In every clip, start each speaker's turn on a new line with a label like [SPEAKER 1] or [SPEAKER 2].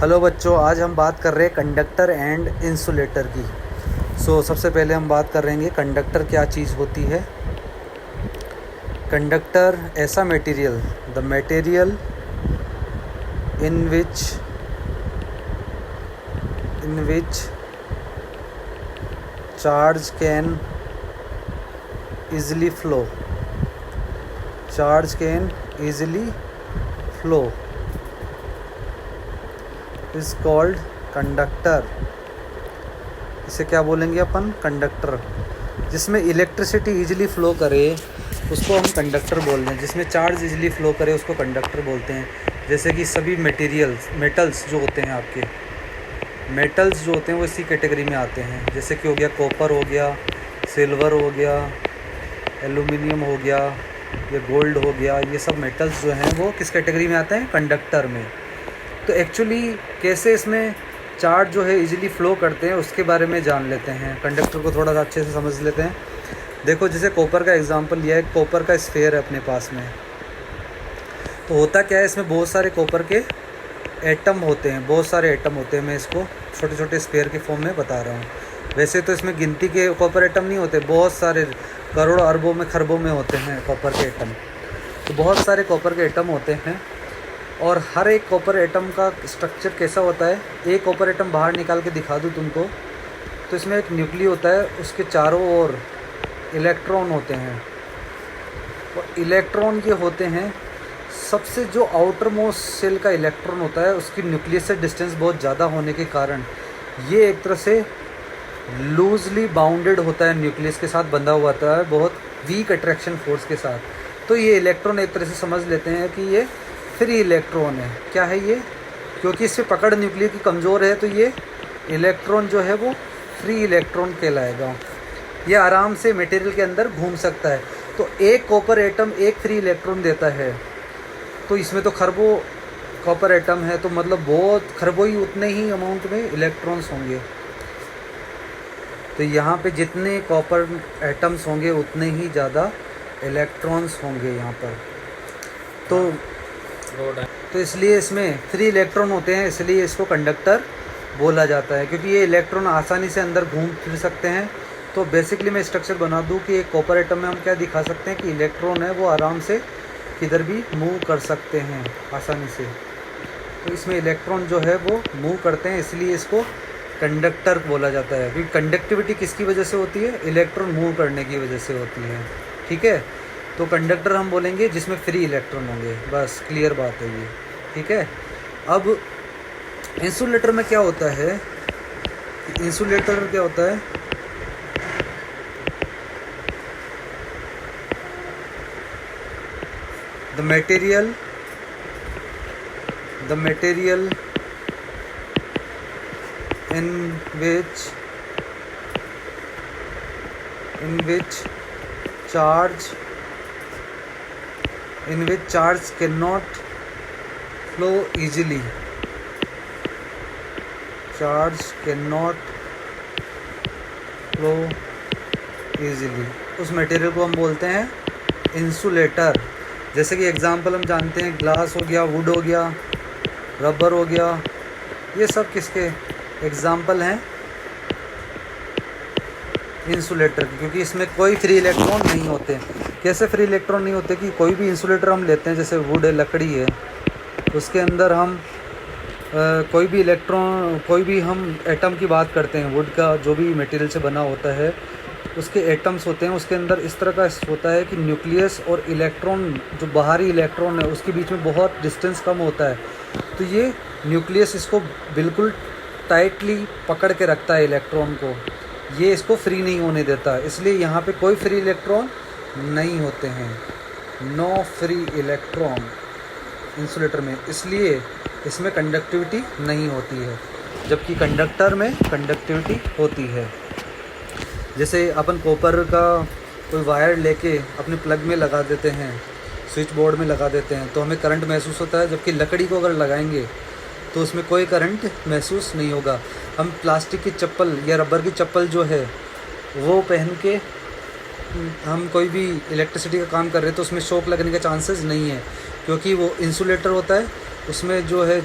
[SPEAKER 1] Hello बच्चों, आज हम बात कर रहे हैं कंडक्टर एंड इंसुलेटर की। सबसे पहले हम बात कर रहे हैं कंडक्टर क्या चीज़ होती है। कंडक्टर ऐसा material, the material in which charge can easily flow is called conductor. इसे क्या बोलेंगे अपन? कंडक्टर। जिसमें इलेक्ट्रिसिटी ईजिली फ़्लो करे उसको हम कंडक्टर बोल रहे हैं। जिसमें चार्ज ईजिली फ़्लो करे उसको कंडक्टर बोलते हैं। जैसे कि सभी मेटल्स जो होते हैं, आपके मेटल्स जो होते हैं वो इसी कैटेगरी में आते हैं। जैसे कि हो गया कॉपर, हो गया सिल्वर, हो गया एल्युमिनियम, हो गया ये गोल्ड, हो गया। ये सब मेटल्स जो हैं वो किस कैटेगरी में आते हैं? कंडक्टर में। तो एक्चुअली कैसे इसमें चार्ज जो है इजीली फ़्लो करते हैं उसके बारे में जान लेते हैं। कंडक्टर को थोड़ा सा अच्छे से समझ लेते हैं। देखो, जैसे कॉपर का एग्जांपल लिया है। कॉपर का स्फीयर है अपने पास में, तो होता क्या है, इसमें बहुत सारे कॉपर के एटम होते हैं, बहुत सारे एटम होते हैं। मैं इसको छोटे छोटे स्फीयर के फॉर्म में बता रहा हूँ। वैसे तो इसमें गिनती के कॉपर एटम नहीं होते, बहुत सारे करोड़ों अरबों में खरबों में होते हैं कॉपर के एटम। तो बहुत सारे कॉपर के एटम होते हैं और हर एक कॉपर एटम का स्ट्रक्चर कैसा होता है। एक कॉपर एटम बाहर निकाल के दिखा दूँ तुमको, तो इसमें एक न्यूक्लियस होता है, उसके चारों ओर इलेक्ट्रॉन होते हैं। और इलेक्ट्रॉन ये होते हैं, सबसे जो आउटर मोस्ट सेल का इलेक्ट्रॉन होता है उसकी न्यूक्लियस से डिस्टेंस बहुत ज़्यादा होने के कारण ये एक तरह से लूजली बाउंडेड होता है, न्यूक्लियस के साथ बंधा हुआ होता है, बहुत वीक अट्रैक्शन फोर्स के साथ। तो ये इलेक्ट्रॉन एक तरह से समझ लेते हैं कि ये फ्री इलेक्ट्रॉन है। क्या है ये? क्योंकि इससे पकड़ न्यूक्लियस की कमज़ोर है, तो ये इलेक्ट्रॉन जो है वो फ्री इलेक्ट्रॉन कहलाएगा। ये आराम से मटेरियल के अंदर घूम सकता है। तो एक कॉपर एटम एक फ्री इलेक्ट्रॉन देता है, तो इसमें तो खरबों कॉपर एटम है, तो मतलब बहुत खरबों ही उतने ही अमाउंट में इलेक्ट्रॉन्स होंगे। तो यहाँ पे जितने कॉपर एटम्स होंगे उतने ही ज़्यादा इलेक्ट्रॉन्स होंगे यहाँ पर। तो इसलिए इसमें फ्री इलेक्ट्रॉन होते हैं, इसलिए इसको कंडक्टर बोला जाता है, क्योंकि ये इलेक्ट्रॉन आसानी से अंदर घूम फिर सकते हैं। तो बेसिकली मैं स्ट्रक्चर बना दूँ कि एक कॉपर एटम में हम क्या दिखा सकते हैं कि इलेक्ट्रॉन है वो आराम से किधर भी मूव कर सकते हैं आसानी से। तो इसमें इलेक्ट्रॉन जो है वो मूव करते हैं, इसलिए इसको कंडक्टर बोला जाता है। क्योंकि कंडक्टिविटी किसकी वजह से होती है? इलेक्ट्रॉन मूव करने की वजह से होती है। ठीक है, तो कंडक्टर हम बोलेंगे जिसमें फ्री इलेक्ट्रॉन होंगे। बस क्लियर बात है ये। ठीक है, अब इंसुलेटर में क्या होता है? इंसुलेटर क्या होता है? The material in which charge cannot flow easily. उस मटेरियल को हम बोलते हैं इंसुलेटर। जैसे कि एग्जांपल हम जानते हैं, ग्लास हो गया, वुड हो गया, रबर हो गया, ये सब किसके एग्जाम्पल हैं? इंसुलेटर की। क्योंकि इसमें कोई फ्री इलेक्ट्रॉन नहीं होते। कैसे फ्री इलेक्ट्रॉन नहीं होते? कि कोई भी इंसुलेटर हम लेते हैं, जैसे वुड है, लकड़ी है, उसके अंदर हम कोई भी हम एटम की बात करते हैं, वुड का जो भी मटेरियल से बना होता है उसके एटम्स होते हैं, उसके अंदर इस तरह का होता है कि न्यूक्लियस और इलेक्ट्रॉन, जो बाहरी इलेक्ट्रॉन है उसके बीच में बहुत डिस्टेंस कम होता है। तो ये न्यूक्लियस इसको बिल्कुल टाइटली पकड़ के रखता है इलेक्ट्रॉन को, ये इसको फ्री नहीं होने देता। इसलिए यहाँ पे कोई फ्री इलेक्ट्रॉन नहीं होते हैं, नो फ्री इलेक्ट्रॉन इंसुलेटर में। इसलिए इसमें कंडक्टिविटी नहीं होती है, जबकि कंडक्टर में कंडक्टिविटी होती है। जैसे अपन कॉपर का कोई वायर लेके अपने प्लग में लगा देते हैं, स्विच बोर्ड में लगा देते हैं, तो हमें करंट महसूस होता है। जबकि लकड़ी को अगर लगाएंगे तो उसमें कोई करंट महसूस नहीं होगा। हम प्लास्टिक की चप्पल या रबर की चप्पल जो है वो पहन के हम कोई भी इलेक्ट्रिसिटी का काम कर रहे हैं तो उसमें शॉक लगने के चांसेस नहीं है, क्योंकि वो इंसुलेटर होता है, उसमें जो है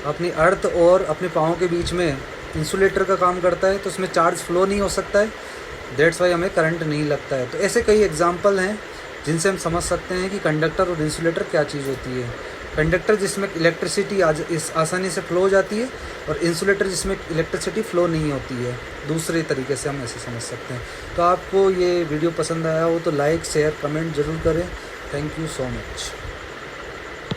[SPEAKER 1] अपनी अर्थ और अपने पाँव के बीच में इंसुलेटर का काम करता है, तो उसमें चार्ज फ्लो नहीं हो सकता है, दैट्स वाई हमें करंट नहीं लगता है। तो ऐसे कई एग्जांपल हैं जिनसे हम समझ सकते हैं कि कंडक्टर और इंसुलेटर क्या चीज़ होती है। कंडक्टर जिसमें इलेक्ट्रिसिटी आज इस आसानी से फ्लो हो जाती है, और इंसुलेटर जिसमें इलेक्ट्रिसिटी फ्लो नहीं होती है। दूसरे तरीके से हम ऐसे समझ सकते हैं। तो आपको ये वीडियो पसंद आया हो तो लाइक शेयर कमेंट ज़रूर करें। Thank you so much.